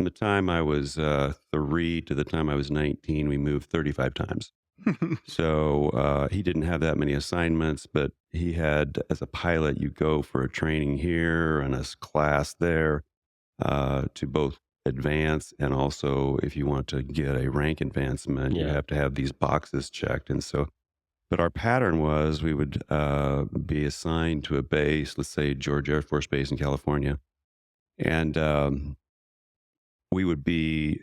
from the time I was 3 to the time I was 19, we moved 35 times. So he didn't have that many assignments, but he had, as a pilot, you go for a training here and a class there to both advance and also if you want to get a rank advancement, you Yeah. have to have these boxes checked. And so, but our pattern was we would be assigned to a base, let's say George Air Force Base in California, and we would be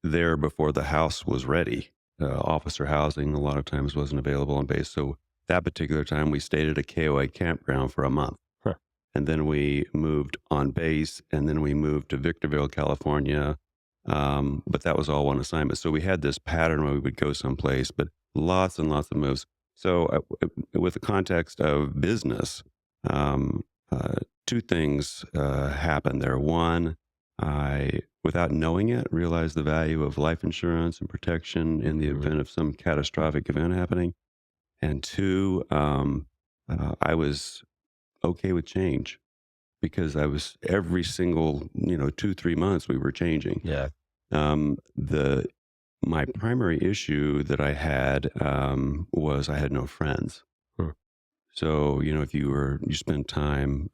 there before the house was ready. Officer housing a lot of times wasn't available on base. So that particular time we stayed at a KOA campground for a month. Huh. And then we moved on base and then we moved to Victorville, California. But that was all one assignment. So we had this pattern where we would go someplace, but lots and lots of moves. So with the context of business, um, two things happened there. One, I, without knowing it, realized the value of life insurance and protection in the Mhm. event of some catastrophic event happening. And two, I was okay with change because I was every single, 2, 3 months we were changing. Yeah. The my primary issue that I had was I had no friends. Hmm. So if you spend time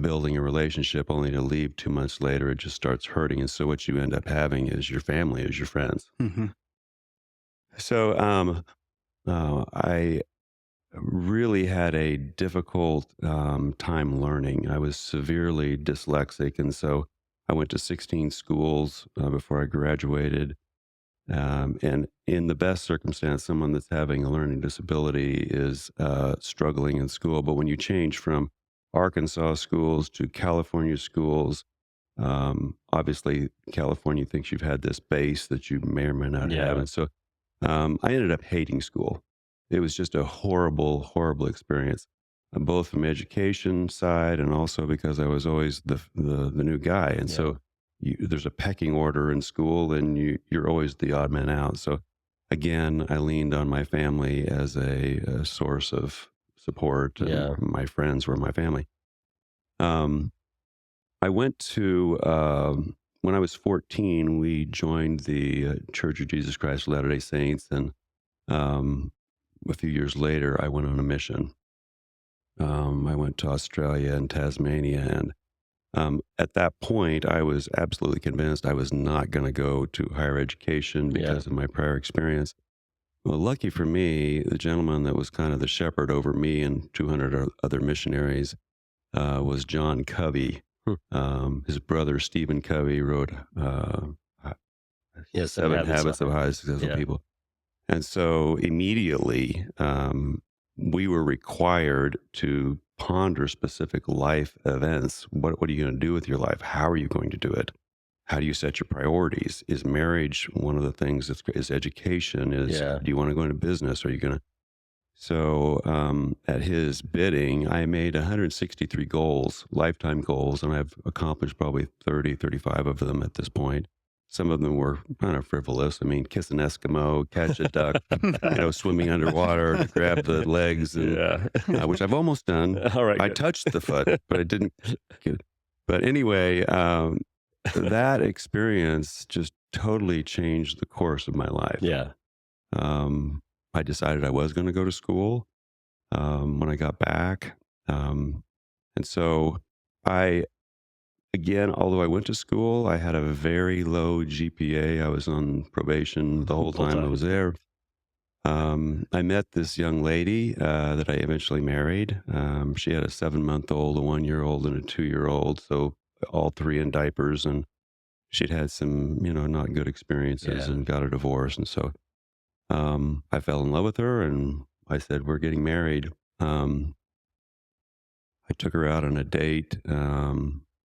building a relationship only to leave 2 months later, it just starts hurting. And so what you end up having is your family as your friends. Hmm. So I really had a difficult time learning. I was severely dyslexic. And so I went to 16 schools before I graduated. And in the best circumstance, someone that's having a learning disability is struggling in school. But when you change from Arkansas schools to California schools, obviously California thinks you've had this base that you may or may not have. Yeah. And so I ended up hating school. It was just a horrible, horrible experience, both from education side and also because I was always the new guy. And Yeah. so there's a pecking order in school and you're always the odd man out. So again, I leaned on my family as a source of support, and Yeah. my friends were my family. Um, I went to, when I was 14, we joined the Church of Jesus Christ of Latter-day Saints. And um, a few years later, I went on a mission. I went to Australia and Tasmania. And at that point, I was absolutely convinced I was not going to go to higher education Yeah. because of my prior experience. Well, lucky for me, the gentleman that was kind of the shepherd over me and 200 other missionaries was John Covey. Hmm. His brother, Stephen Covey, wrote Yeah. Seven Habits of Highly Successful Yeah. People. And so immediately, we were required to ponder specific life events. What are you going to do with your life? How are you going to do it? How do you set your priorities? Is marriage one of the things is education? Yeah. Do you want to go into business? Are you going to? So at his bidding, I made 163 goals, lifetime goals, and I've accomplished probably 30, 35 of them at this point. Some of them were kind of frivolous. I mean, kiss an Eskimo, catch a duck, swimming underwater to grab the legs, and, Yeah. which I've almost done. All right. I Good. touched the foot, but I didn't. But anyway, that experience just totally changed the course of my life. Yeah. I decided I was going to go to school when I got back. And so again, although I went to school, I had a very low GPA. I was on probation the whole time I was there. I met this young lady that I eventually married. She had a 7-month-old, a 1-year-old, and a 2-year-old. So all three in diapers. And she'd had some, not good experiences Yeah. and got a divorce. And so I fell in love with her and I said, we're getting married. I took her out on a date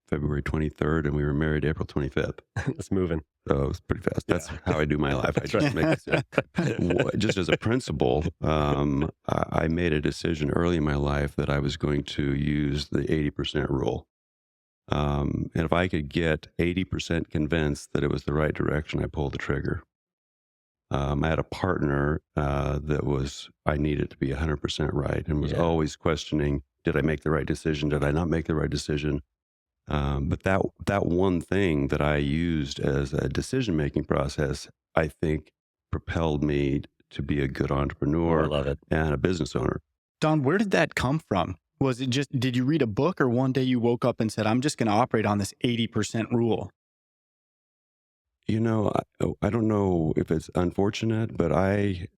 February 23rd and we were married April 25th. It's moving. So it was pretty fast. That's how I do my life. I That's just right. just as a principle, I made a decision early in my life that I was going to use the 80% rule. And if I could get 80% convinced that it was the right direction, I pulled the trigger. I had a partner I needed to be 100% right and was Yeah. always questioning, did I make the right decision? Did I not make the right decision? But that one thing that I used as a decision making process, I think, propelled me to be a good Oh, I entrepreneur love it. and a business owner. Don, where did that come from? Was it just, did you read a book, or one day you woke up and said, I'm just going to operate on this 80% rule? I don't know if it's unfortunate, but I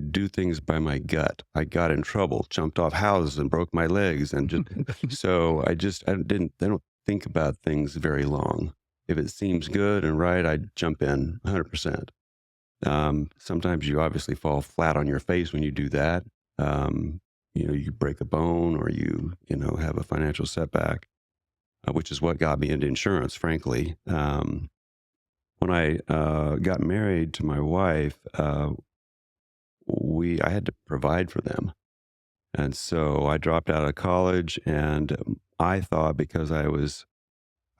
do things by my gut. I got in trouble, jumped off houses and broke my legs, and just so I don't think about things very long. If it seems good and right, I jump in 100%. Sometimes you obviously fall flat on your face when you do that. You break a bone, or you have a financial setback, which is what got me into insurance, frankly. When I got married to my wife, I had to provide for them, and so I dropped out of college. And I thought, because I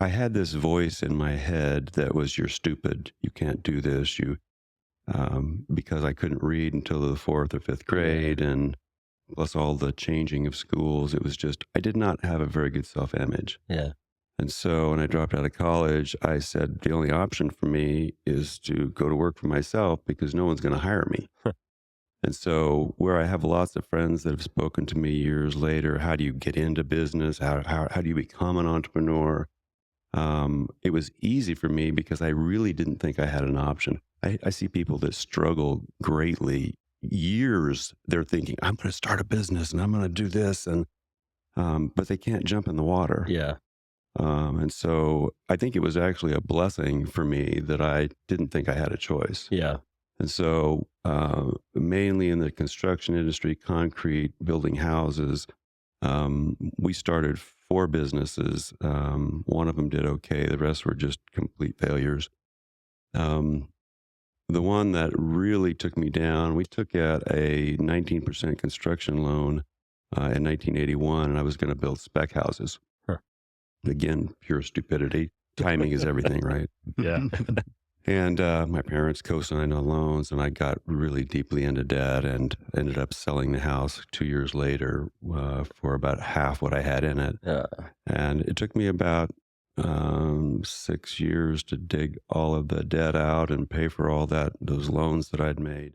had this voice in my head that was, "You're stupid. You can't do this." Because I couldn't read until the fourth or fifth grade, and plus all the changing of schools, it was just, I did not have a very good self image. Yeah. And so when I dropped out of college, I said the only option for me is to go to work for myself, because no one's going to hire me. And so, where I have lots of friends that have spoken to me years later, how do you get into business? How do you become an entrepreneur? It was easy for me because I really didn't think I had an option. I see people that struggle greatly. Years they're thinking, I'm going to start a business and I'm going to do this, but they can't jump in the water. Yeah. And so I think it was actually a blessing for me that I didn't think I had a choice. Yeah. And so, mainly in the construction industry, concrete, building houses, we started 4 businesses. One of them did okay. The rest were just complete failures. The one that really took me down, we took out a 19% construction loan in 1981, and I was going to build spec houses. Huh. Again, pure stupidity. Timing is everything, right? Yeah. And my parents co-signed on loans, and I got really deeply into debt and ended up selling the house 2 years later for about half what I had in it. Yeah. And it took me about 6 years to dig all of the debt out and pay for all those loans that I'd made.